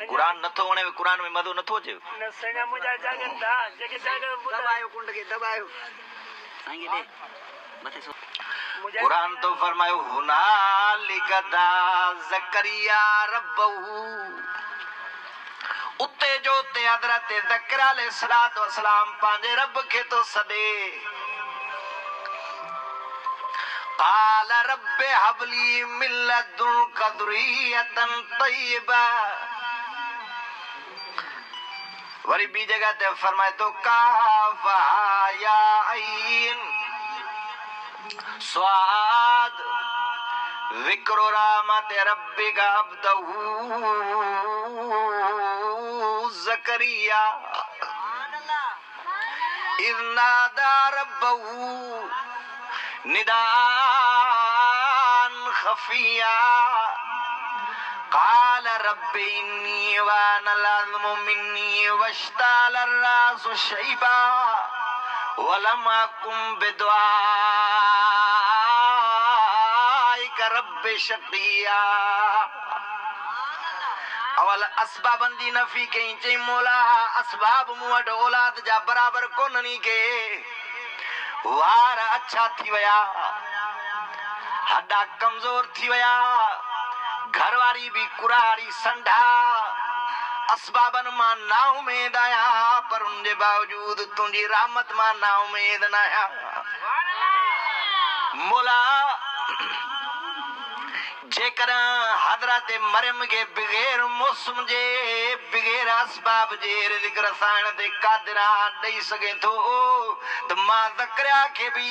कुरान नथो वणे कुरान में मदो नथो अचे न सगा मुजा जागन दा जके जागर दबायो कुंड के दबायो सांगे दे मथे सो कुरान तो फरमायो हुनालिका दा ज़करिया रब्बहू उते जो ते हज़रत ज़करिया अलैहिस्सलातु वस्सलाम पांजे रब के तो सदे क़ाल रब्बि हबली मिन लदुनका ज़ुर्रियतन तय्यिबा वरी बी जगह ते फरमाए तो काफ़ा या ऐन स्वाद ज़िक्र रहमत रब्बिका अब्दहू ज़करिया इज़ नादा रब्बहू निदान खफिया क़ाल रब्बि इन्नी वानल अज़्मु मिन्नी वश्ताल अर्रासु शैबा वलम अकुम बिदुआइका रब्बि शक़िया अवल असबाबन जी नफी कई चई मौला असबाब मूं वटि औलाद जा बराबर कोन्हनी के वार अच्छा थी वया हड्डा कमजोर थी वया घरवारी भी कुरारी संढा असबाबन मां ना उमेद आया पर उनके बावजूद तुझी रहमत मां ना उमेद न आया मौला जेकर हजरत मरियम के बगैर मौसम जे बगैर असबाब जे रिज़्क़ रसायण ते कादिरा ॾेई सघे थो त मां ज़करिया के भी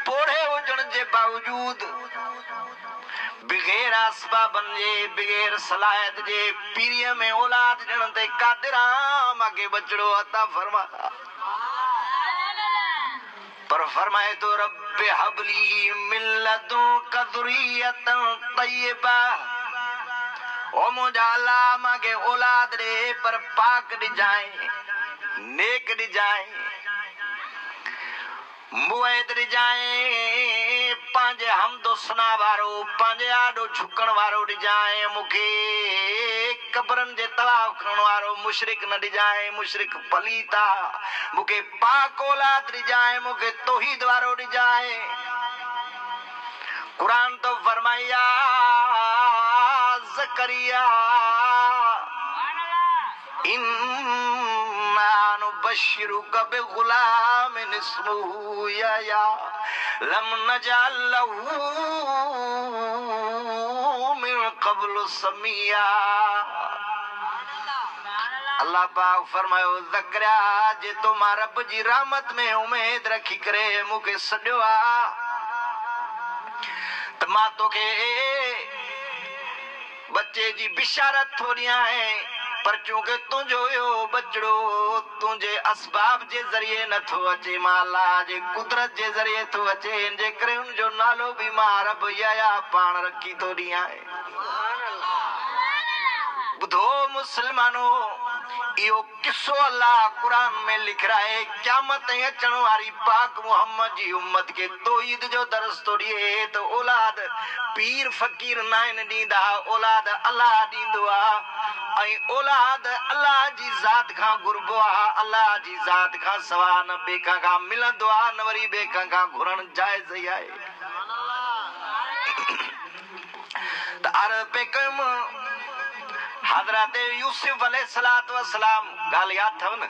पोढ़े हुजण जे बावजूद बगैर असबाबन जे बगैर सलाहियत जे पीरीअ में औलाद ॾियण ते कादिरा मांखे बचड़ो अता फरमा पर फरमाए तो रब्बि हबली मिन लदुनका ज़ुर्रियतन तय्यिबा ओ मुंहिंजा अल्लाह मांखे औलाद ॾे पर पाक ॾिजाए नेक ॾिजाए मुएद ॾिजाए पंहिंजे हमदो सना वारो पंहिंजे आॾो झुकण वारो ॾिजाए मूंखे कब्रनि जे तवाफ़ करण वारो मुशरिक न ॾिजाए मुशरिक पलीता मूंखे पाक औलाद ॾिजाए मूंखे तौहीद वारो ॾिजाए कुरान तो फरमाया ज़करिया इन्ना नुबश्शिरुका बिग़ुलामिन इस्मुहु यहया लम नजअल लहू मिन क़ब्लु समिया अल्लाह पाक फरमायो ज़करिया जे तो मां रब जी रहमत में उमेद रखी करे मूंखे सॾियो आ त मां तोखे बच्चे जी बिशारत थोड़ी आहे पर चूंकि तुंहिंजो यो बचड़ो तुंहिंजे असबाब जे ज़रिए नथो अचे, मां अल्लाह जे कुदरत जे ज़रिए थो अचे, इन जे करे हुनजो नालो बि मां रब या पाण रखी थो ॾियां। बुधो मुसलमानो, इहो किस्सो अल्लाह कुरान में लिख रहा है। क़यामत अचण वारी पाक मोहम्मद जी उम्मत के तौहीद जो दर्स तो ॾिए तो औलाद पीर फकीर नाइन ॾींदा, औलाद अल्लाह ॾींदो आहे ऐं औलाद अल्लाह जी ज़ात खां घुरबो आहे। अल्लाह जी ज़ात खां सवा न ॿिए खां मिलंदो आहे, न वरी ॿिए खां घुरण जाइज़ ई आहे। त अर्ज़ पे कयुमि हज़रत यूसुफ अलैहिस्सलातु वस्सलाम ॻाल्हि यादि अथव न,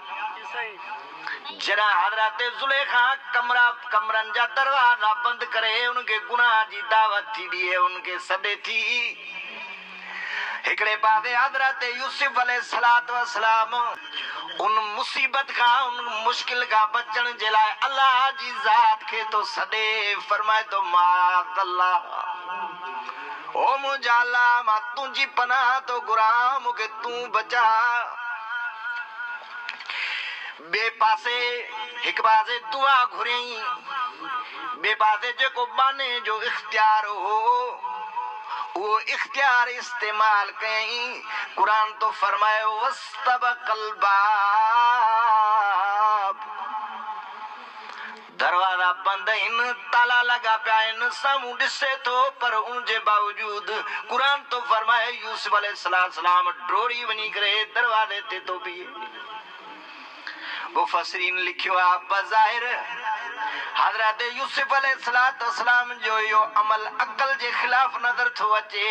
जॾहिं हज़रत ज़ुलेखा कमरनि जा दरवाज़ा बंदि करे उनखे गुनाह जी दावत थी ॾिए, उनखे सॾे थी। हिकिड़े पासे हज़रत यूसुफ अलैहिस्सलातु वस्सलाम उन मुसीबत खां उन मुश्किल खां बचण जे लाइ अल्लाह जी ज़ात खे तो सॾे, फरमाए तो माअल्लाह, ओ मुंहिंजा अल्लाह मां तुंहिंजी पनाह तो घुरां, मूंखे तूं बचा। ॿिए पासे हिकु पासे दुआ घुरियईं, ॿिए पासे जेको बाने जो इख्तियार हो वो इख्तियार इस्तेमाल कयईं। कुरान तो फरमायो वस्तबकल बाब, दरवाजा बंद आहिनि, ताला लगा पिया आहिनि, साम्हूं ॾिसे थो पर उनजे बावजूद कुरान तो फरमाए यूसुफ अलैहिस्सलाम डोड़ी वञी करे दरवाजे ते तो बीहे। मुफस्सिरीन लिखियो आहे बज़ाहिर हज़रत यूसुफ अलैहिस्सलाम जो इहो अमल अकल जे ख़िलाफ़ नज़र थो अचे।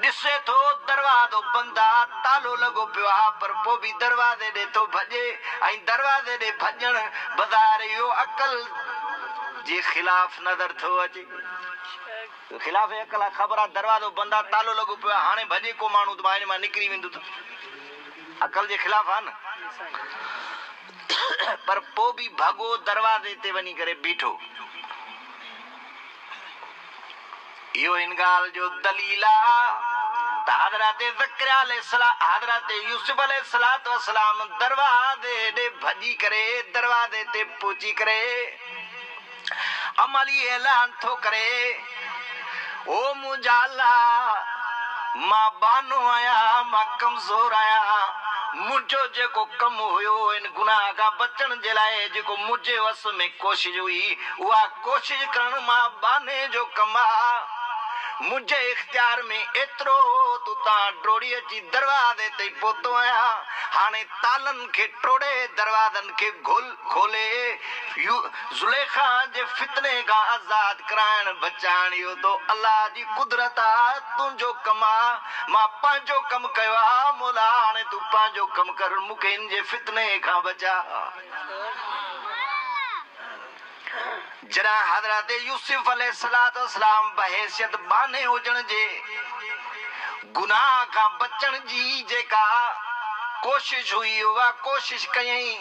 ॾिसे थो दरवाज़ो बंदि आहे, तालो लॻो पियो आहे, पर पोइ बि दरवाज़े ॾे थो भॼे ऐं दरवाज़े ॾे भॼण बज़ाहिर इहो अकल जे ख़िलाफ़ नज़र थो अचे। ख़िलाफ़ अकल आहे, ख़बर आहे दरवाज़ो बंदि आहे, तालो लॻो पियो आहे, हाणे भॼे को माण्हू त मां मां निकिरी वेंदो त अकल जे ख़िलाफ़ आहे न। पर पोइ बि भॻो दरवाज़े ते वञी करे बीठो। इहो इन ॻाल्हि जो दलील आहे त हज़रत ज़करिया हज़रत यूसुफ अलैहिस्सलातु वस्सलाम दरवाज़े ॾे भॼी करे दरवाज़े ते पहुची करे अमली ऐलान थो करे, ओ मुंहिंजा अल्लाह मां बानो आहियां, मां कमज़ोर आहियां, मुंहिंजो जेको कमु हुयो इन गुनाह खां बचण जे लाइ जेको मुंहिंजे वस में कोशिश हुई उहा कोशिश करण मां बाने जो कमु आहे। मुंहिंजे इख्तियार में एतिरो तूं तां डोड़ी अची दरवाज़े ते पहुतो आहियां, हाणे तालनि खे टोड़े दरवाज़नि खे खोले ज़ुलेखा जे फितने खां आज़ाद कराइण बचाइण इहो तो अल्लाह जी कुदरत आहे, तुंहिंजो कमु आहे। मां पंहिंजो कमु कयो आहे, मौला हाणे तूं पंहिंजो कमु कर, मूंखे इन जे फितने खां बचा। जॾहिं हज़रत यूसुफ अलैहिस्सलाम बहैसियत बाने हुजण जे गुनाह खां बचण जी जेका कोशिश हुई उहा कोशिश कयईं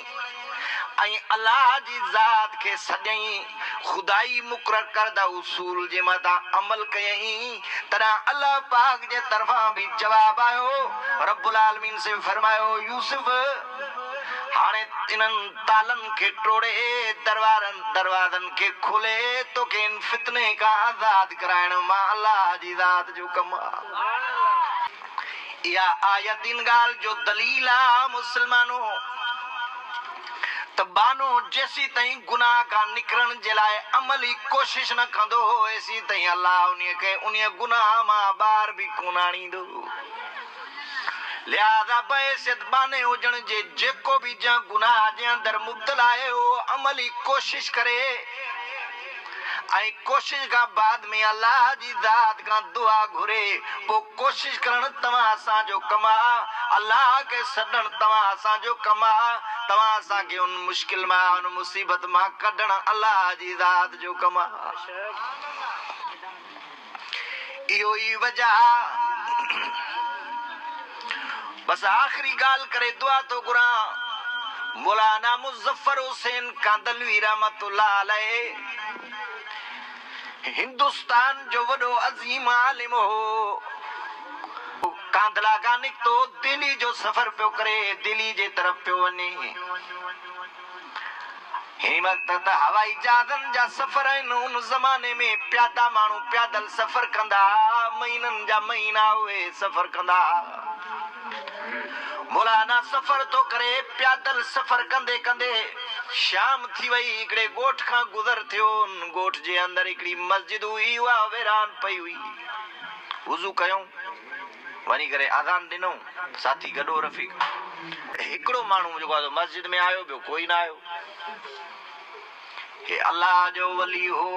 ऐं अल्लाह जी ज़ात खे सॼई खुदाई मुक़रर करदा उसूल जे मथां अमल कयईं, तॾहिं अल्लाह पाक जे तरफ़ां बि जवाब आयो। रब्बुल आलमीन से फरमायो यूसुफ हाणे इन्हनि तालनि खे टोड़े दरवाज़नि खे खोले तोखे इन फितने खां आज़ाद कराइण मां अल्लाह जी ज़ात जो कमु आहे। इहा आयत इन ॻाल्हि जो दलील आहे मुस्लमानो त बानो जेसी ताईं गुनाह खां निकिरण जे लाइ अमली कोशिश न कंदो एसी ताईं अल्लाह उन गुनाह मां ॿार बि कोन आणींदो। लिहाज़ा बहैसियत बाने हुजण जे जेको बि जंहिं गुनाह जे अंदरि मुब्तला आहे उहो अमली कोशिश करे ऐं कोशिश खां बाद में अल्लाह जी ज़ात खां दुआ घुरे, पोइ कोशिश करण तव्हां असांजो कमु आहे, अल्लाह खे सॾण तव्हां असांजो कमु आहे, तव्हां असांखे उन मुश्किल मां उन मुसीबत मां कढण अल्लाह जी ज़ात जो कमु आहे। इहो ई वजह बस आखिरी ॻाल्हि करे दुआ तो घुरां। मौलाना मुज़फ्फर हुसैन कांदलवी रहमतुल्लाह अलैह हिंदुस्तान जो वॾो अज़ीम आलिम हो, कांधला का निकतो दिल्ली जो सफर पियो करे, दिल्ली जे तरफ पियो वञे। हिन वक्त त हवाई जहाज़नि जा सफ़र आहिनि, उन ज़माने में प्यादा माण्हू प्यादल सफ़र कंदा, महीननि जा महीना उहे सफ़र कंदा। मौलाना सफ़र तो करे, प्यादल सफ़र कंदे कंदे शाम थी वई। हिकिड़े ॻोठ खां गुज़र थियो। उन ॻोठ जे अंदरि हिकिड़ी मस्जिद हुई, उहा वीरान पई हुई। वुज़ू कयूं, वञी करे आज़ान ॾिनो, साथी गॾो रफ़ीक। हिकिड़ो माण्हू जेको आहे मस्जिद में आयो, ॿियो कोई न आयो। हे अल्लाह जो वली हो।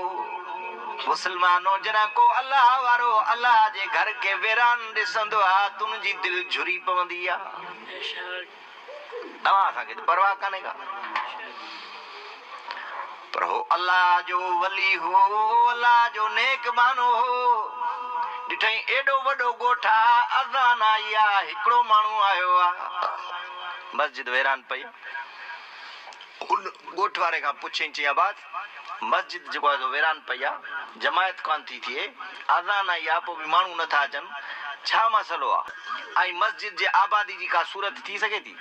मुसलमानो जना को अल्लाह वारो अल्लाह जे घर के वीरान ॾिसंदो आहे, तुंहिंजी दिलि झुरी पवंदी आहे। तव्हां असांखे परवाह कान्हे का, पर हो अल्लाह जो वली हो, अल्लाह जो नेक मानो हो। ॾिठई एॾो वॾो ॻोठ आहे, अज़ान आई आहे, हिकिड़ो माण्हू आयो आहे, मस्जिद वीरान पई। उन ॻोठ वारे खां पुछई, चई आबाद मस्जिद जेको आहे वीरान पई आहे, जमायत कान थी थिए, अज़ान आई आहे, पोइ बि माण्हू नथा अचनि, छा मसइलो आहे? ऐं मस्जिद जे आबादी जी का सूरत थी सघे थी?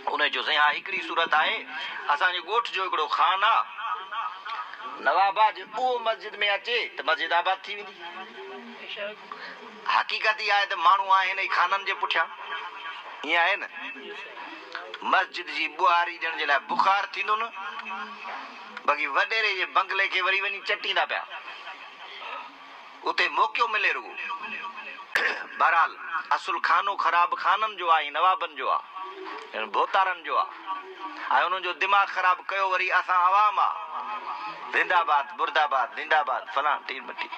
उन जो साईं हा, हिकिड़ी सूरत आहे। असांजे ॻोठ जो हिकिड़ो खान आहे नवाबाज, उहो मस्जिद में अचे त मस्जिद आबाद थी वेंदी। हक़ीक़त इहा आहे त माण्हू आहिनि ई खाननि जे पुठियां, ईअं आहे न। मस्जिद जी बुहारी ॾियण जे लाइ बुखार थींदो न, बाक़ी वॾेरे जे बंगले खे वरी वञी चटींदा पिया, उते मौक़ो मिले रुगो। बहरहाल असुल खानो ख़राब खाननि जो आहे, नवाबनि जो आहे, बोतारनि जो आहे, ऐं उन्हनि जो दिमाग़ ख़राब कयो वरी असां आवाम आहे। जिंदाबाद मुर्दाबाद जिंदाबाद फलां टी मटी।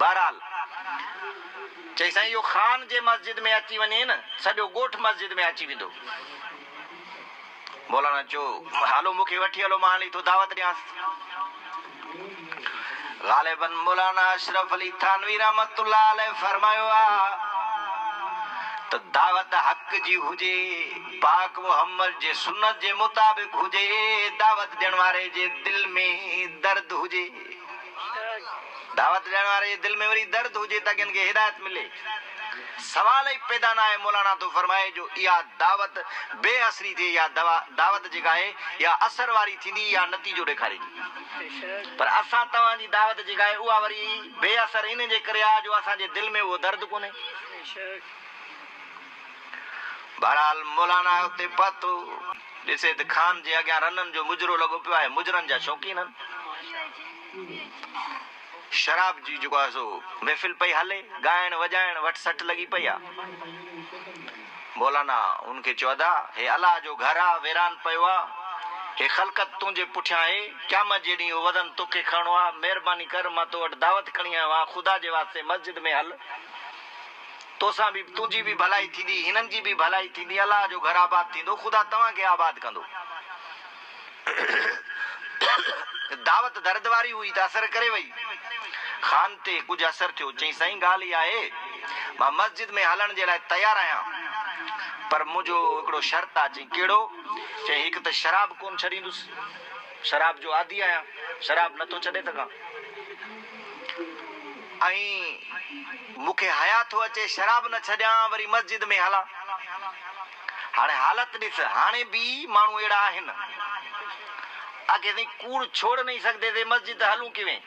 बहरहाल चई साईं इहो खान जे मस्जिद में अची वञे न, सॼो ॻोठ मस्जिद में अची वेंदो। मौलाना चयो हलो मूंखे वठी हलो, मां हाली तो दावत ॾियांसि। ग़ालिबन मौलाना अशरफ अली थानवी रहमतुल्लाह अलैह फरमायो आहे त दावत हक़ जी हुजे, पाक मुहम्मद जे सुन्नत जे मुताबिक़ हुजे, दावत ॾियण वारे जे दिल में दर्द हुजे, दावत ॾियण वारे जे दिल में वरी दर्द हुजे त किन खे हिदायत मिले। सवाल ई पैदा न आहे। मौलाना तो फरमाए जो इहा दावत बेअसरी थिए, या दावत जेका आहे या असर वारी थींदी या नतीजो ॾेखारींदी, पर असां तव्हांजी दावत जेका आहे उहा वरी बेअसर इन जे करे आहे जो असांजे दिल में उहो दर्द कोन्हे। बहरहाल मौलाना उते पहुतो, ॾिसे त खान जे अॻियां रननि जो मुजरो लॻो पियो आहे, मुजरनि जा शौक़ीन आहिनि। शराब जी जेको आहे सो महफ़िल पई हले, ॻाइण वॼाइण वठ सठ लॻी पई आहे। मौलाना उनखे चवंदा, हे अल्लाह जो घर आहे, वीरान पियो आहे, हे ख़ल्क़त तुंहिंजे पुठियां आहे, क़यामत जे ॾींहुं वज़न तोखे खणणो आहे, महिरबानी कर, मां तो वटि दावत खणी आयो आहियां, ख़ुदा जे वास्ते मस्जिद में हल, तोसां बि तुंहिंजी बि भलाई थींदी, हिननि जी बि भलाई थींदी, अल्लाह जो घर आबाद थींदो, ख़ुदा तव्हांखे आबाद कंदो। दावत दर्द वारी हुई त असर करे वई। खान ते कुझु असर थियो। चई साईं ॻाल्हि इहा आहे, मां मस्जिद में हलण जे लाइ तयारु आहियां, पर मुंहिंजो हिकिड़ो शर्त आहे। चई कहिड़ो? चई हिकु त शराब कोन छॾींदुसि, शराब जो आदी आहियां, शराब नथो छॾे सघां, ऐं मूंखे हया थो अचे शराब न छॾियां वरी मस्जिद में हलां। हाणे हालत ॾिस, हाणे बि माण्हू अहिड़ा आहिनि, आगे साईं कूड़ छोड़ नहीं सकते थे, मस्जिद हलूं किवें?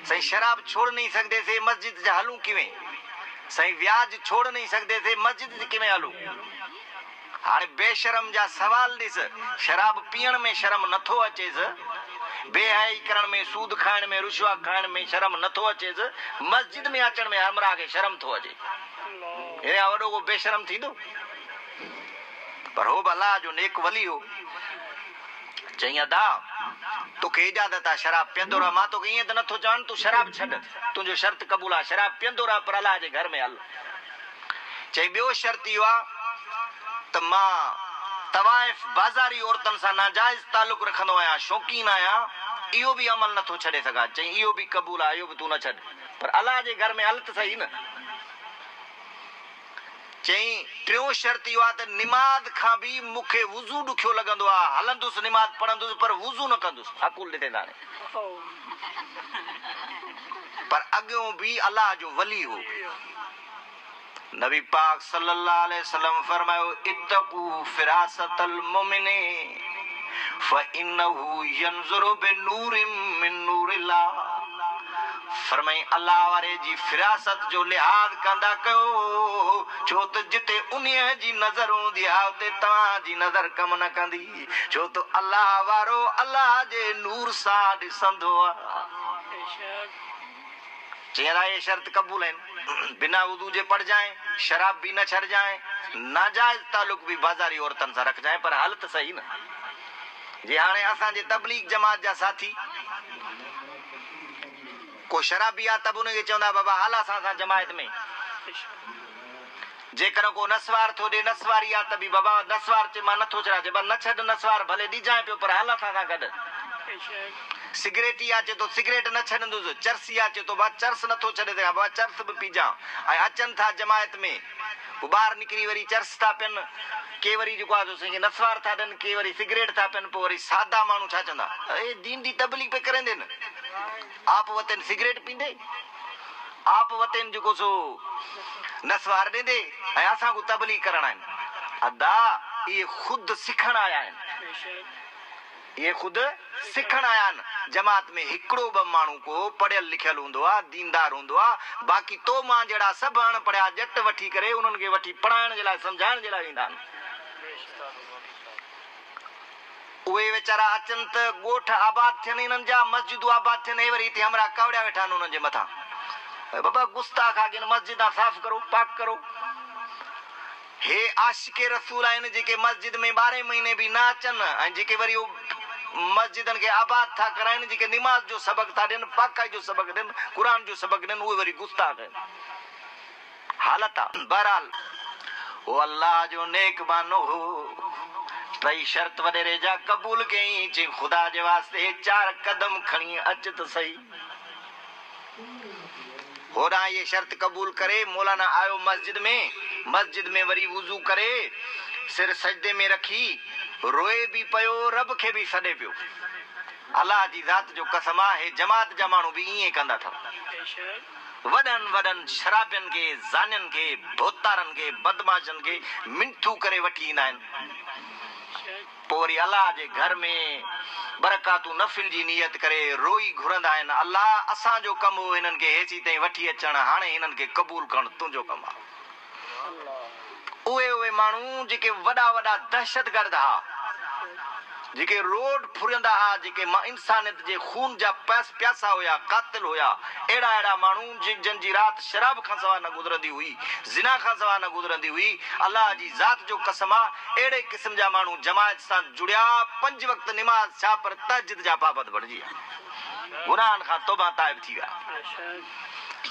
साईं शराब छोड़ नहीं सकते थे, मस्जिद हलूं किवें? साईं व्याज छोड़ नहीं सकते थे, मस्जिद किवें हलूं? हाणे बेशरम जा सवाल ॾिस, शराब पीअण में शर्म नथो अचेसि, बेहयाई करण में, सूद खाइण में, रुशवा खाइण में शर्म नथो अचेसि, मस्जिद में अचण में हमरा खे शर्म थो अचे। हिन वॾो को बेशरम थींदो? पर हो अल्लाह जो नेक वली हो। चई अदा तोखे इजाज़त आहे शराब पीअंदो रह, मां तोखे ईअं त नथो चवां तूं शराब छॾ, तुंहिंजो शर्त क़बूल आहे, शराब पीअंदो रह पर अल्लाह जे घर में हल। चई ॿियो शर्त इहो आहे त मां तवाइफ बाज़ारी औरतुनि सां नाजाइज़ तालुक रखंदो आहियां, शौक़ीन आहियां, इहो बि अमल नथो छॾे सघां। चई इहो बि क़बूल आहे, इहो बि तूं न छॾ, पर अल्लाह जे घर में हल त सही न। चई टियों शर्त इहो आहे त निमाज़ खां बि मूंखे वुज़ू ॾुखियो लॻंदो आहे, हलंदुसि निमाज़ पढ़ंदुसि पर वुज़ू न कंदुसि, अकुल ॾिठे हाणे, पर अॻियों बि अल्लाह जो वली हो। नबी पाक सल्लल्लाहु अलैहि वसल्लम फरमायो इत्तकू फिरासतल मुमिने फइन्नहु यंजुरु बिनूरिम मिन नूरिल्लाह। फरमाई अल्लाह वारे जी फिरासत जो लिहाज कंदा कयो, छो त जिते उन्हीअ जी नज़र हूंदी आहे उते तव्हां जी नज़र कम न कंदी, छो त अल्लाह वारो अल्लाह जे नूर सां ॾिसंदो आहे। चेहरा ये शर्त कबूल है, बिना वुदू जे पढ़ जाए, शराब भी न छड़ जाए, नाजायज ताल्लुक भी बाजारी औरतन से रख जाए, पर हालत सही न जे हाणे असां जे तबलीग जमात जा साथी को शराबी आ तब उनके चवंदा बाबा हाल असां जमायत में, जेकर को नस्वार थो ॾे नस्वारी आ त बि बाबा नस्वार चे मां नथो छड़ा जे न छॾ नस्वार भले ॾिजाए पियो पर हाल असां गॾु। सिगरेटी अचे तो सिगरेट न छॾंदुसि, चरसी अचे तो बा चरस नथो छॾे सघां बाबा चरस बि पीजा। ऐं अचनि था जमायत में ॿाहिरि निकिरी वरी चरस था पियनि, के वरी जेको आहे नस्वार था ॾियनि, के वरी सिगरेट था पियनि, पोइ वरी सादा माण्हू छा चवंदा ए दीन जी तबलीग पे करेंदे न, आप वतन सिगरेट पींदे, आप वतन जेको सो नस्वार ॾींदे ऐं असां को तबलीग करण आहिनि। अदा इहे ख़ुदि सिखण आया आहिनि, ये खुद सिखण आया आहिनि। जमात में हिकिड़ो ॿ माण्हू को पढ़ियल लिखियल हूंदो आहे, दीनदार हूंदो आहे, बाक़ी तो मां जहिड़ा सभु अणपढ़िया जट वठी करे उन्हनि खे वठी पढ़ाइण जे लाइ सम्झाइण जे लाइ ईंदा आहिनि। उहे वीचारा अचनि त ॻोठ आबाद थियनि हिननि जा, मस्जिदूं आबाद थियनि, हे वरी हिते हमरा कावड़िया वेठा आहिनि उन्हनि जे मथां, बाबा गुस्ताख आगिन मस्जिदां साफ़ करो पाक करो। हे आशिके रसूल आहिनि जेके मस्जिद में 12 महीने बि न अचनि ऐं जेके वरी मस्जिदनि खे आबाद था कराइनि, जेके निमाज़ जो सबक़ था ॾियनि, पाकाई जो सबक़ ॾियनि, क़ुरान जो सबक़ ॾियनि, उहे वरी गुस्ताख आहिनि। हालत आहे। बहरहाल वो अल्लाह जो नेक बानो हो, टई शर्त वॾेरे जा क़बूल कयईं, चई ख़ुदा जे वास्ते 4 कदम खणी अच त सही। होॾां ये शर्त कबूल करे मौलाना आयो मस्जिद में वरी वुज़ू करे सिर सजदे में रखी रोए भी पयो, रब खे भी सॾे पियो। अल्लाह जी ज़ात जो कसम आहे जमात जा माण्हू बि ईअं कंदा था, वॾनि शराबियनि खे, ज़ानियनि खे, भोतारनि खे, बदमाशनि खे मिंथू करे वठी ईंदा आहिनि। पोइ वरी अल्लाह जे घर में बरकातू नफ़िल जी नियत करे रोई घुरंदा आहिनि, अल्लाह असांजो कमु हो हिननि खे हेसी ताईं वठी अचणु, हाणे हिननि खे क़बूल करणु तुंहिंजो कमु आहे। उहे माण्हू जेके वॾा दहशतगर्द हा, जेके रोड फुरंदा हा, जेके इंसानियत जे खून जा प्यासा हुया, कातिल हुया, अहिड़ा माण्हू जिन जी रात शराब खां सवाइ न गुज़रंदी हुई, ज़िना खां सवाइ न गुज़रंदी हुई, अल्लाह जी ज़ात जो कसम आहे अहिड़े क़िस्म जा माण्हू जमायत सां जुड़िया, 5 वक़्त निमाज़ छा पर तहज्जुद जा पाबंद बणिजी विया, गुनाहनि खां तौबा ताइब थी विया।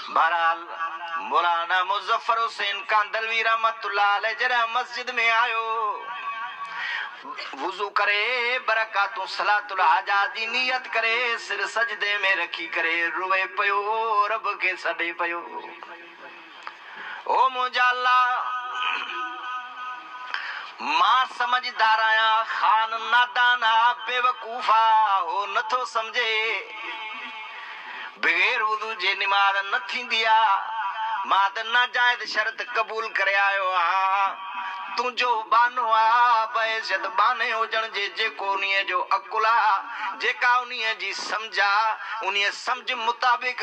बहरहाल मौलाना मुज़फ़्फ़र हुसैन कांदलवी रहमतुल्लाह अलैह जॾहिं मस्जिद में आयो, वुज़ू करे बरकातू सलातुल हाजात जी नियत करे सिर सजदे में रखी करे रोए पयो, रब के सॾे पयो। ओ मुंहिंजा अल्लाह, मां समझदार आहियां, खान नादान आ, बेवकूफ़ा हो नथो समझे, बग़ैर वुज़ू जे निमाज़ न थींदी आ, मां त नाजायज़ शर्त क़बूल करे आयो आहियां, तुंहिंजो बानो आ बहशत बाने हुजण जे, जेको उन्हीअ जो अकुल आ, जेका उन्हीअ जी सम्झ आ, उन्हीअ सम्झ मुताबिक़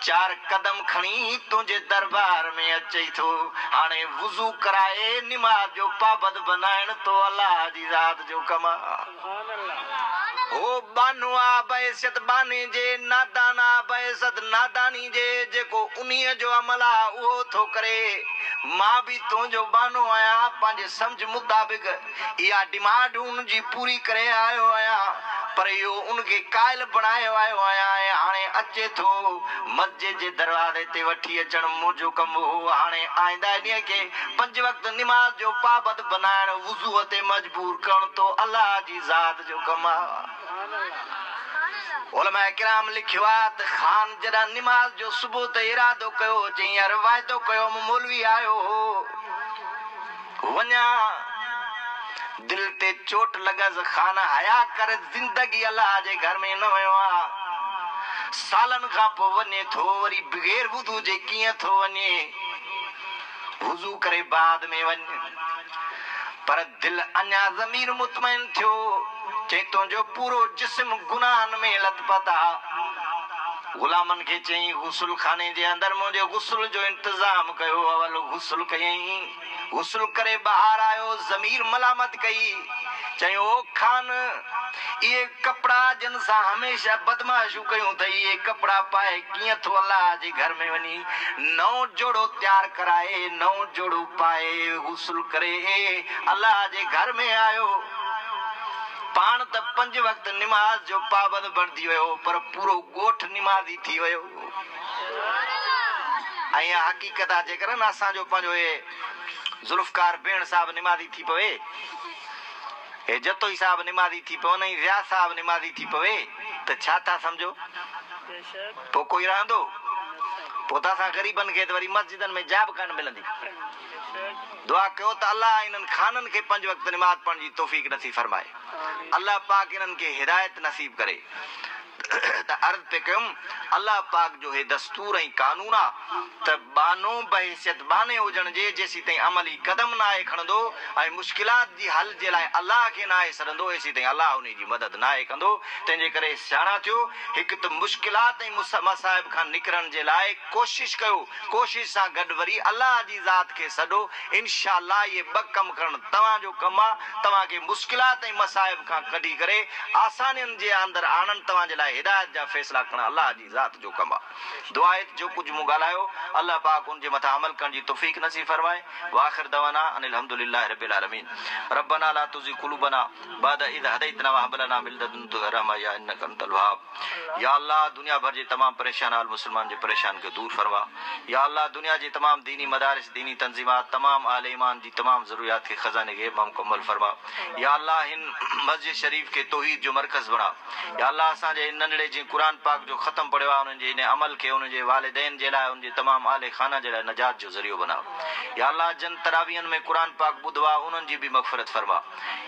4 कदम खणी तुंहिंजे दरबार में अचे थो। हाणे वुज़ू कराए निमाज़ जो पाबंद बनाइण तो अल्लाह जी ज़ात जो कमु आहे। ओ बानो आ बहशत बाने जे, नादान आ बहशत नादानी जे, जेको उन्हीअ जो अमल आ उहो थो करे। मां भी तुंहिंजो बानो आहियां, पंहिंजे सम्झ मुताबिक़ इहा डिमांड उनजी पूरी करे आयो आहियां, पर इहो उनखे कायल बणायो आयो आहियां ऐं हाणे अचे थो मस्जिद जे दरवाज़े ते वठी अचणु मुंहिंजो कमु हो। हाणे आईंदा ॾींहं खे 5 वक़्त निमाज़ जो पाबंद बनाइण, वुज़ूअ ते मजबूर करणु तो अल्लाह जी ज़ात जो कमु आहे। उलमा किराम लिखियो आहे त ख़ान जॾहिं निमाज़ जो सुबुह ते इरादो कयो, चई यार वाइदो कयो मौलवी आयो हो वञा, दिल ते चोट लॻसि, ख़ान हया कर ज़िंदगी अल्लाह जे घर में न वियो आहे, सालनि खां पोइ वञे थो, वरी बग़ैर वुज़ू जे कीअं थो वञे। वुज़ू करे बाद में वञ। पर दिल अञा ज़मीर मुतमइन थियो, चई तुंहिंजो पूरो जिस्म गुनाहनि में लथपथ आहे। गुलामनि खे चई गुस्ल खाने जे अंदरि मुंहिंजे गुस्ल जो इंतज़ाम कयो। अवल गुस्ल कयई, गुस्ल करे ॿाहिरि आयो, ज़मीर मलामत कई, चयो ओ खान इहे कपिड़ा जिन सां हमेशह बदमाशूं कयूं अथई, इहे कपिड़ा पाए कीअं थो अलाह जे घर में वञी नओं जोड़ो तयारु कराए, नओं जोड़ो पाए गुस्ल करे अलाह जे घर में आयो। पाण त 5 वक्त निमाज़ जो पाबंद बणिजी वियो, पर पूरो ॻोठ निमाज़ी थी वियो। ऐं हक़ीक़त आहे जेकर न असांजो पंहिंजो ज़ुल्फ़कार भेण साहिब निमाज़ी थी पवे, हे जतोई साहिब निमाज़ी थी पवनि, ऐं रियाज़ साहिब निमाज़ी थी पवे, त छा था सम्झो? पोइ कोई रहंदो? पोइ त असां ग़रीबनि खे त वरी मस्जिदनि में जाब कान मिलंदी। दुआ कयो त अलाह इन्हनि खाननि खे 5 वक्त निमाज़ पढ़ण जी तौफ़ीक़ नसीब फरमाए। अल्लाह पाक इन्हनि खे हिदायत नसीब करे। त अर्ज़ पे कयुमि अल्लाह पाक जो हे दस्तूर ऐं कानून आहे त बानो बहैसियत बाने हुजण जे जेसीं ताईं अमली क़दम न आहे खणंदो ऐं मुश्किलात जी हल जे लाइ अल्लाह खे न आहे सॾंदो, एसीं ताईं अल्लाह उन जी मदद न आहे कंदो। तंहिंजे करे सियाणा थियो, हिकु त मुश्किलात ऐं मसाइब खां निकिरण जे लाइ कोशिशि कयो, कोशिशि सां गॾु वरी अल्लाह जी ज़ात खे सॾो। इनशा अल्लाह इहे 2 कम करणु तव्हांजो कमु आहे। तव्हांखे मुश्किलात ऐं मसाइब खां कढी करे आसानियुनि जे अंदरि आणनि तव्हांजे लाइ हिदायत जा फ़ैसिला करणु अल्लाह जी ज़ात जो कमु आहे। दुआ आहे जो कुझु मूं ॻाल्हायो अल्लाह पाक उन जे मथां अमल करण जी तौफ़ीक़ नसीब फरमाए। वाखिर दवाना अनिल हम्दुलिल्लाहि रब्बिल आलमीन। रब्बना ला तुज़िग़ क़ुलूबना बाद इज़ हदैतना व हब लना मिन लदुनका रहमा या इन्नका अंतल वहाब। या अल्लाह दुनिया भर जे तमाम परेशान हाल मुसलमान जे परेशान के दूर फरमा। या अल्लाह दुनिया जी तमाम दीनी मदारिस, दीनी तंजीमात, तमाम आले ईमान जी तमाम ज़रूरियात के खजाने खे मुकम्मल फरमा। या अल्लाह हिन मस्जिद शरीफ के तौहीद जो मरकज़ बना। या अल्लाह असांजे नंढड़े जी क़ुरान पाक जो ख़त्म पढ़ियो आहे उन्हनि जे इन अमल खे उनजे वालिदैन जे लाइ, उनजे तमाम आले खाना जे लाइ नजात जो ज़रियो बना। या अल्लाह जन तरावियनि में क़ुरान पाक ॿुधो आहे उन्हनि जी बि मग़फ़िरत फरमा।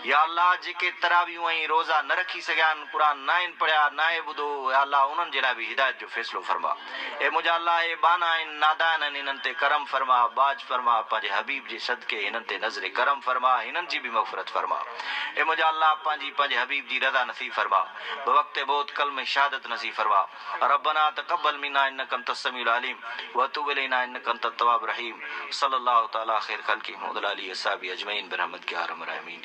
या अल्लाह जेके तरावियूं ऐं रोज़ा न रखी सघिया आहिनि, क़ुरान न आहिनि पढ़िया, न आहे ॿुधो, या अल्लाह उन्हनि जे लाइ बि हिदायत जो फ़ैसिलो फरमा। ए मुंहिंजा अल्लाह हे बाना आहिनि, नादान आहिनि, हिननि ते करम फरमा, बाज फरमा, पंहिंजे हबीब जे सदके हिननि ते नज़र करम फरमा, हिननि जी बि मग़फ़िरत फरमा। ए मुंहिंजा अल्लाह पंहिंजे हबीब जी रज़ा नसीब फरमा, बवक़्ते मौत कलमे शहादत नसीब फरमा। रब्बना तक़ब्बल मिन्ना इन्नका अंतस समीउल अलीम व तुब इलैना इन्नका अंतत तव्वाबुर रहीम। सल्लल्लाहु तआला खैर खल्क़ि मुहम्मद अली अस्हाबी अजमईन बिरहमतिका या अरहमर राहिमीन।